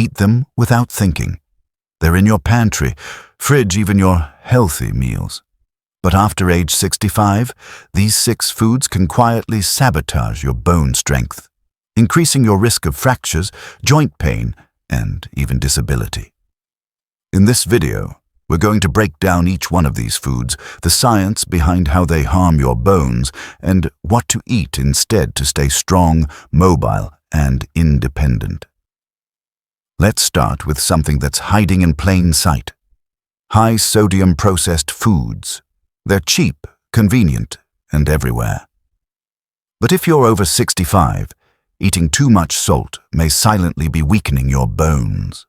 eat them without thinking. They're in your pantry, fridge, even your healthy meals. But after age 65, these 6 foods can quietly sabotage your bone strength, increasing your risk of fractures, joint pain, and even disability. In this video, we're going to break down each one of these foods, the science behind how they harm your bones, and what to eat instead to stay strong, mobile, and independent. Let's start with something that's hiding in plain sight. High-sodium processed foods. They're cheap, convenient, and everywhere. But if you're over 65, eating too much salt may silently be weakening your bones.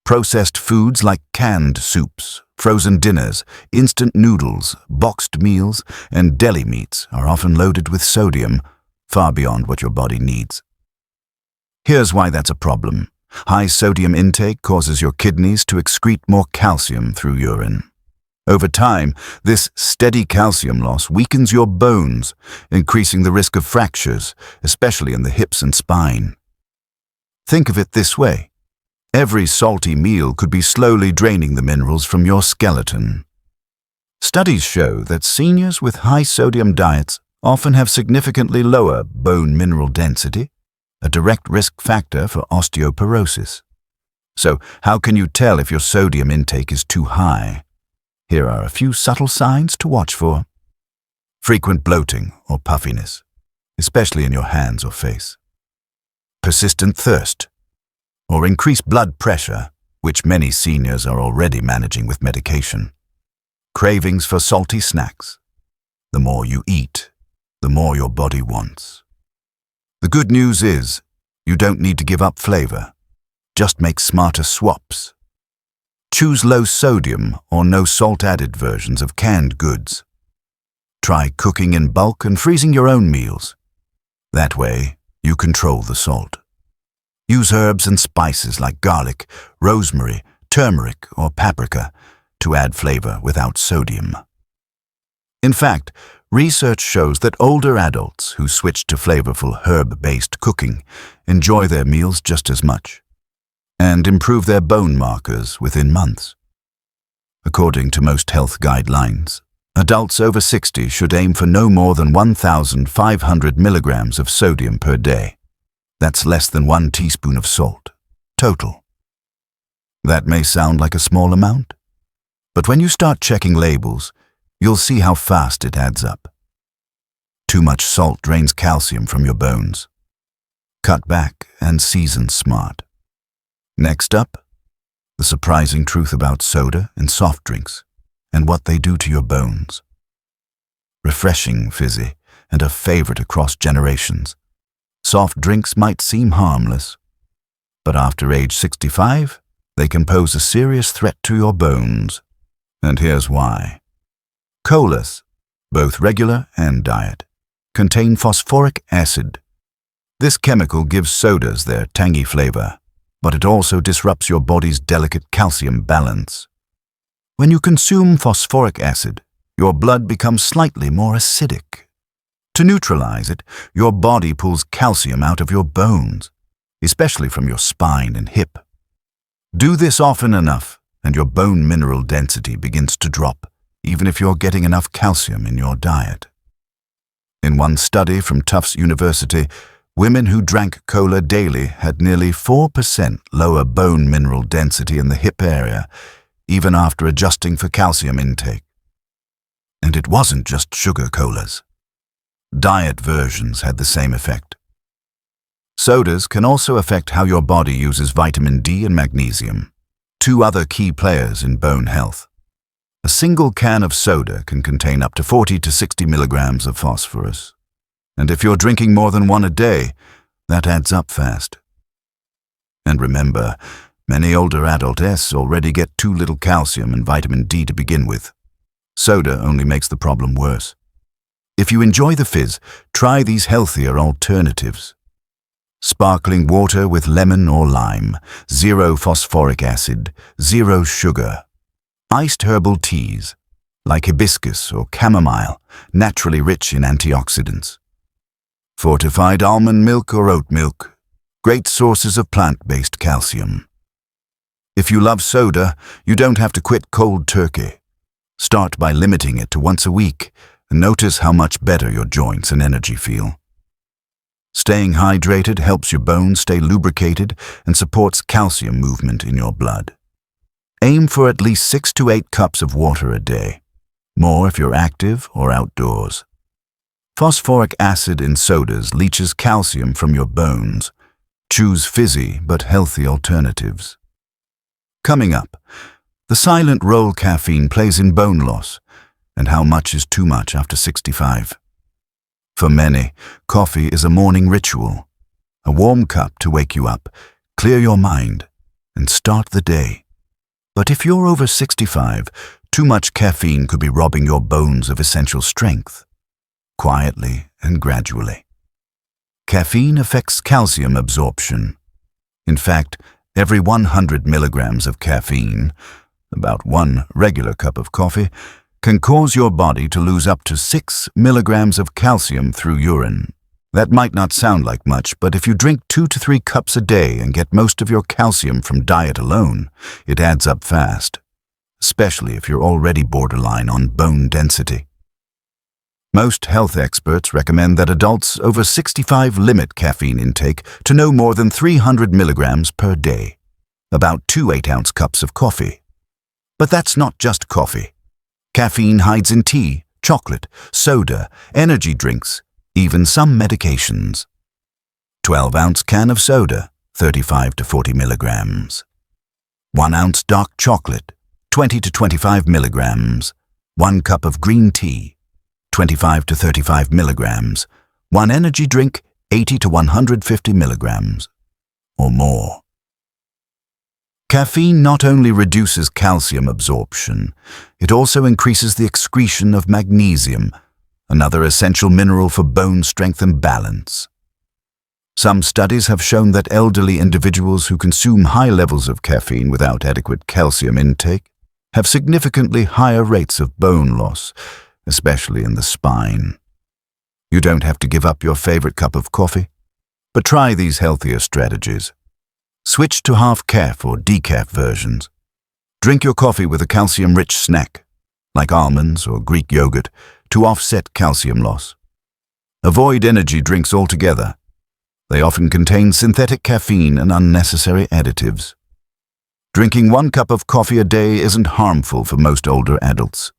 Processed foods like canned soups, frozen dinners, instant noodles, boxed meals, and deli meats are often loaded with sodium, far beyond what your body needs. Here's why that's a problem. High sodium intake causes your kidneys to excrete more calcium through urine. Over time, this steady calcium loss weakens your bones, increasing the risk of fractures, especially in the hips and spine. Think of it this way. Every salty meal could be slowly draining the minerals from your skeleton. Studies show that seniors with high-sodium diets often have significantly lower bone mineral density, a direct risk factor for osteoporosis. So, how can you tell if your sodium intake is too high? Here are a few subtle signs to watch for. Frequent bloating or puffiness, especially in your hands or face. Persistent thirst, or increased blood pressure, which many seniors are already managing with medication. Cravings for salty snacks. The more you eat, the more your body wants. The good news is, you don't need to give up flavor. Just make smarter swaps. Choose low sodium or no salt added versions of canned goods. Try cooking in bulk and freezing your own meals. That way, you control the salt. Use herbs and spices like garlic, rosemary, turmeric, or paprika to add flavor without sodium. In fact, research shows that older adults who switch to flavorful herb-based cooking enjoy their meals just as much and improve their bone markers within months. According to most health guidelines, adults over 60 should aim for no more than 1,500 milligrams of sodium per day. That's less than 1 teaspoon of salt, total. That may sound like a small amount, but when you start checking labels, you'll see how fast it adds up. Too much salt drains calcium from your bones. Cut back and season smart. Next up, the surprising truth about soda and soft drinks and what they do to your bones. Refreshing, fizzy, and a favorite across generations, soft drinks might seem harmless, but after age 65, they can pose a serious threat to your bones. And here's why. Colas, both regular and diet, contain phosphoric acid. This chemical gives sodas their tangy flavor, but it also disrupts your body's delicate calcium balance. When you consume phosphoric acid, your blood becomes slightly more acidic. To neutralize it, your body pulls calcium out of your bones, especially from your spine and hip. Do this often enough, and your bone mineral density begins to drop, even if you're getting enough calcium in your diet. In one study from Tufts University, women who drank cola daily had nearly 4% lower bone mineral density in the hip area, even after adjusting for calcium intake. And it wasn't just sugar colas. Diet versions had the same effect. Sodas can also affect how your body uses vitamin D and magnesium, 2 other key players in bone health. A single can of soda can contain up to 40 to 60 milligrams of phosphorus. And if you're drinking more than 1 a day, that adds up fast. And remember, many older adults already get too little calcium and vitamin D to begin with. Soda only makes the problem worse. If you enjoy the fizz, try these healthier alternatives. Sparkling water with lemon or lime, 0 phosphoric acid, 0 sugar. Iced herbal teas, like hibiscus or chamomile, naturally rich in antioxidants. Fortified almond milk or oat milk, great sources of plant-based calcium. If you love soda, you don't have to quit cold turkey. Start by limiting it to once a week and notice how much better your joints and energy feel. Staying hydrated helps your bones stay lubricated and supports calcium movement in your blood. Aim for at least 6 to 8 cups of water a day, more if you're active or outdoors. Phosphoric acid in sodas leaches calcium from your bones. Choose fizzy but healthy alternatives. Coming up, the silent role caffeine plays in bone loss and how much is too much after 65. For many, coffee is a morning ritual, a warm cup to wake you up, clear your mind, and start the day. But if you're over 65, too much caffeine could be robbing your bones of essential strength, quietly and gradually. Caffeine affects calcium absorption. In fact, every 100 milligrams of caffeine, about 1 regular cup of coffee, can cause your body to lose up to 6 milligrams of calcium through urine. That might not sound like much, but if you drink 2 to 3 cups a day and get most of your calcium from diet alone, it adds up fast, especially if you're already borderline on bone density. Most health experts recommend that adults over 65 limit caffeine intake to no more than 300 milligrams per day, about 2 8-ounce cups of coffee. But that's not just coffee. Caffeine hides in tea, chocolate, soda, energy drinks, even some medications. 12-ounce can of soda, 35 to 40 milligrams. 1-ounce dark chocolate, 20 to 25 milligrams. 1 cup of green tea, 25 to 35 milligrams. 1 energy drink, 80 to 150 milligrams, or more. Caffeine not only reduces calcium absorption, it also increases the excretion of magnesium, another essential mineral for bone strength and balance. Some studies have shown that elderly individuals who consume high levels of caffeine without adequate calcium intake have significantly higher rates of bone loss, especially in the spine. You don't have to give up your favorite cup of coffee, but try these healthier strategies. Switch to half-caff or decaf versions. Drink your coffee with a calcium-rich snack, like almonds or Greek yogurt, to offset calcium loss. Avoid energy drinks altogether. They often contain synthetic caffeine and unnecessary additives. Drinking 1 cup of coffee a day isn't harmful for most older adults.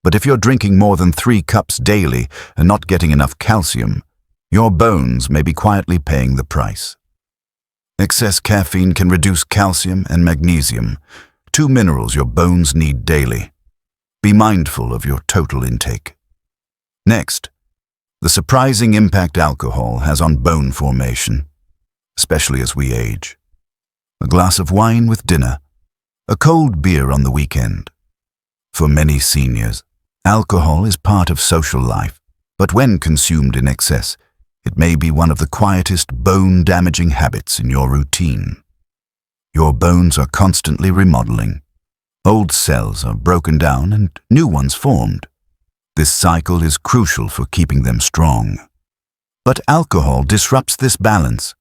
But if you're drinking more than 3 cups daily and not getting enough calcium, your bones may be quietly paying the price. Excess caffeine can reduce calcium and magnesium, 2 minerals your bones need daily. Be mindful of your total intake. Next, the surprising impact alcohol has on bone formation, especially as we age. A glass of wine with dinner, a cold beer on the weekend. For many seniors, alcohol is part of social life, but when consumed in excess, it may be one of the quietest bone-damaging habits in your routine. Your bones are constantly remodeling. Old cells are broken down and new ones formed. This cycle is crucial for keeping them strong. But alcohol disrupts this balance.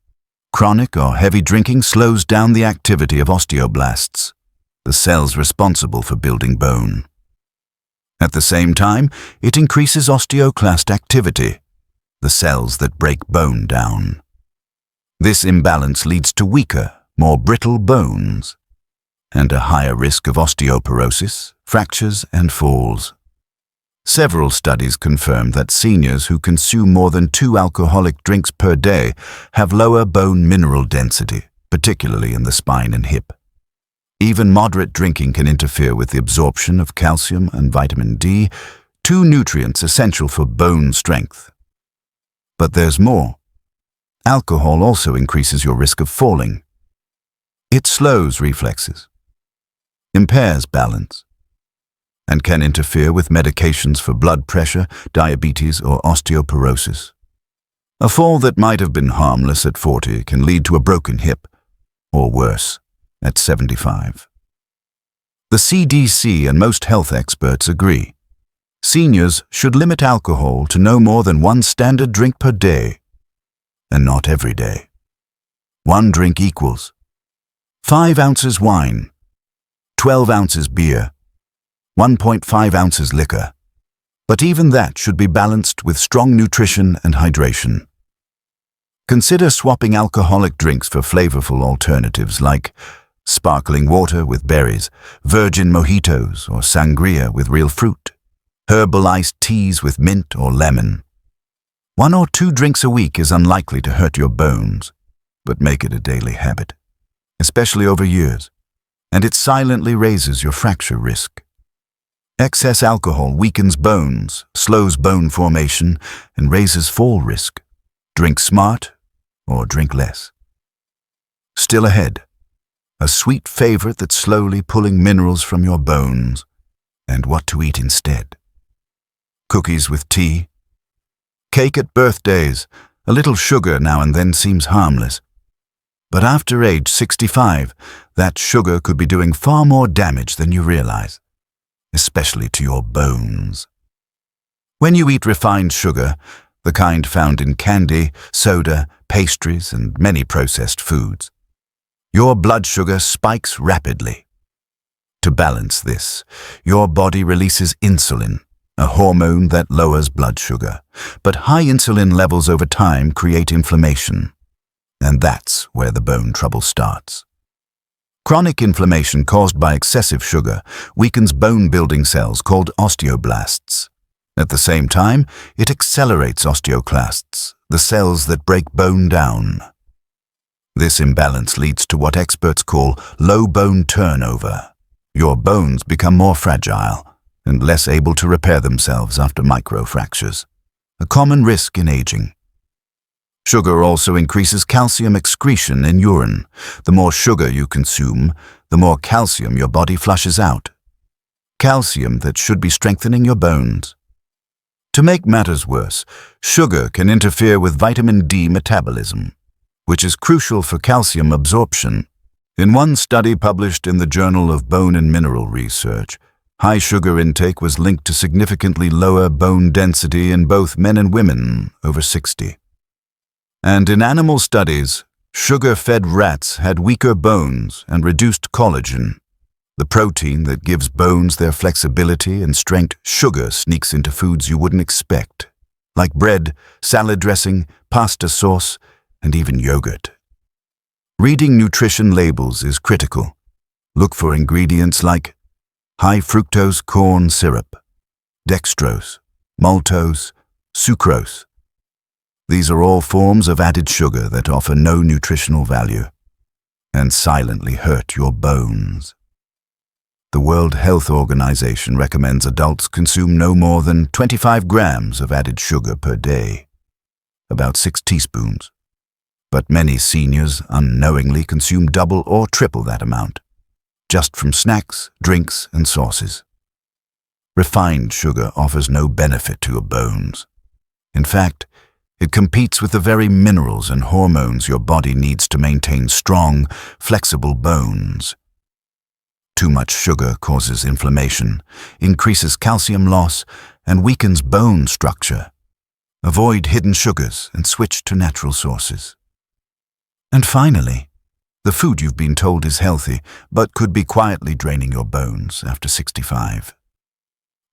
Chronic or heavy drinking slows down the activity of osteoblasts, the cells responsible for building bone. At the same time, it increases osteoclast activity, the cells that break bone down. This imbalance leads to weaker, more brittle bones, and a higher risk of osteoporosis, fractures, and falls. Several studies confirm that seniors who consume more than 2 alcoholic drinks per day have lower bone mineral density, particularly in the spine and hip. Even moderate drinking can interfere with the absorption of calcium and vitamin D, 2 nutrients essential for bone strength. But there's more. Alcohol also increases your risk of falling. It slows reflexes, impairs balance, and can interfere with medications for blood pressure, diabetes, or osteoporosis. A fall that might have been harmless at 40 can lead to a broken hip, or worse, at 75. The CDC and most health experts agree. Seniors should limit alcohol to no more than 1 standard drink per day, and not every day. 1 drink equals 5 ounces wine, 12 ounces beer, 1.5 ounces liquor. But even that should be balanced with strong nutrition and hydration. Consider swapping alcoholic drinks for flavorful alternatives like sparkling water with berries, virgin mojitos or sangria with real fruit, herbal iced teas with mint or lemon. 1 or 2 drinks a week is unlikely to hurt your bones, but make it a daily habit, especially over years, and it silently raises your fracture risk. Excess alcohol weakens bones, slows bone formation, and raises fall risk. Drink smart or drink less. Still ahead, a sweet favorite that's slowly pulling minerals from your bones, and what to eat instead. Cookies with tea, cake at birthdays, a little sugar now and then seems harmless. But after age 65, that sugar could be doing far more damage than you realize, especially to your bones. When you eat refined sugar, the kind found in candy, soda, pastries, and many processed foods, your blood sugar spikes rapidly. To balance this, your body releases insulin, a hormone that lowers blood sugar, but high insulin levels over time create inflammation, and that's where the bone trouble starts. Chronic inflammation caused by excessive sugar weakens bone-building cells called osteoblasts. At the same time, it accelerates osteoclasts, the cells that break bone down. This imbalance leads to what experts call low bone turnover. Your bones become more fragile and less able to repair themselves after microfractures, a common risk in aging. Sugar also increases calcium excretion in urine. The more sugar you consume, the more calcium your body flushes out. Calcium that should be strengthening your bones. To make matters worse, sugar can interfere with vitamin D metabolism, which is crucial for calcium absorption. In one study published in the Journal of Bone and Mineral Research, high sugar intake was linked to significantly lower bone density in both men and women over 60. And in animal studies, sugar-fed rats had weaker bones and reduced collagen. The protein that gives bones their flexibility and strength. Sugar sneaks into foods you wouldn't expect, like bread, salad dressing, pasta sauce, and even yogurt. Reading nutrition labels is critical. Look for ingredients like high fructose corn syrup, dextrose, maltose, sucrose. These are all forms of added sugar that offer no nutritional value and silently hurt your bones. The World Health Organization recommends adults consume no more than 25 grams of added sugar per day, about 6 teaspoons. But many seniors unknowingly consume double or triple that amount, just from snacks, drinks, and sauces. Refined sugar offers no benefit to your bones. In fact, it competes with the very minerals and hormones your body needs to maintain strong, flexible bones. Too much sugar causes inflammation, increases calcium loss, and weakens bone structure. Avoid hidden sugars and switch to natural sources. And finally, the food you've been told is healthy, but could be quietly draining your bones after 65.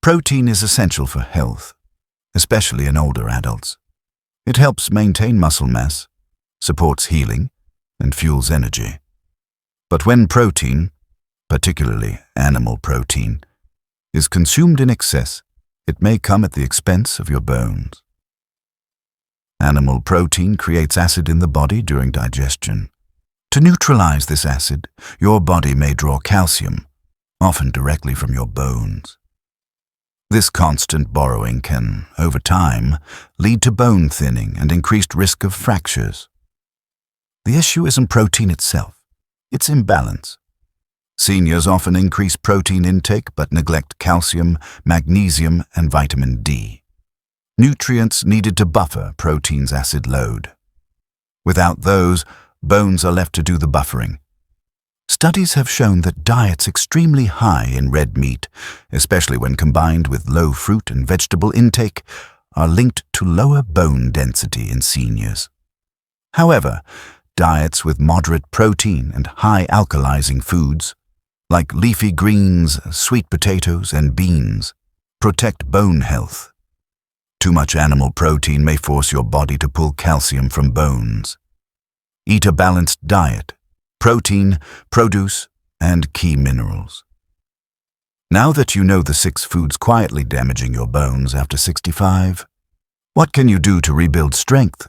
Protein is essential for health, especially in older adults. It helps maintain muscle mass, supports healing, and fuels energy. But when protein, particularly animal protein, is consumed in excess, it may come at the expense of your bones. Animal protein creates acid in the body during digestion. To neutralize this acid, your body may draw calcium, often directly from your bones. This constant borrowing can, over time, lead to bone thinning and increased risk of fractures. The issue isn't protein itself, it's imbalance. Seniors often increase protein intake but neglect calcium, magnesium, and vitamin D, nutrients needed to buffer protein's acid load. Without those, bones are left to do the buffering. Studies have shown that diets extremely high in red meat, especially when combined with low fruit and vegetable intake, are linked to lower bone density in seniors. However, diets with moderate protein and high alkalizing foods, like leafy greens, sweet potatoes, and beans, protect bone health. Too much animal protein may force your body to pull calcium from bones. Eat a balanced diet, protein, produce, and key minerals. Now that you know the 6 foods quietly damaging your bones after 65, what can you do to rebuild strength?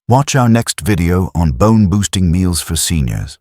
Watch our next video on bone-boosting meals for seniors.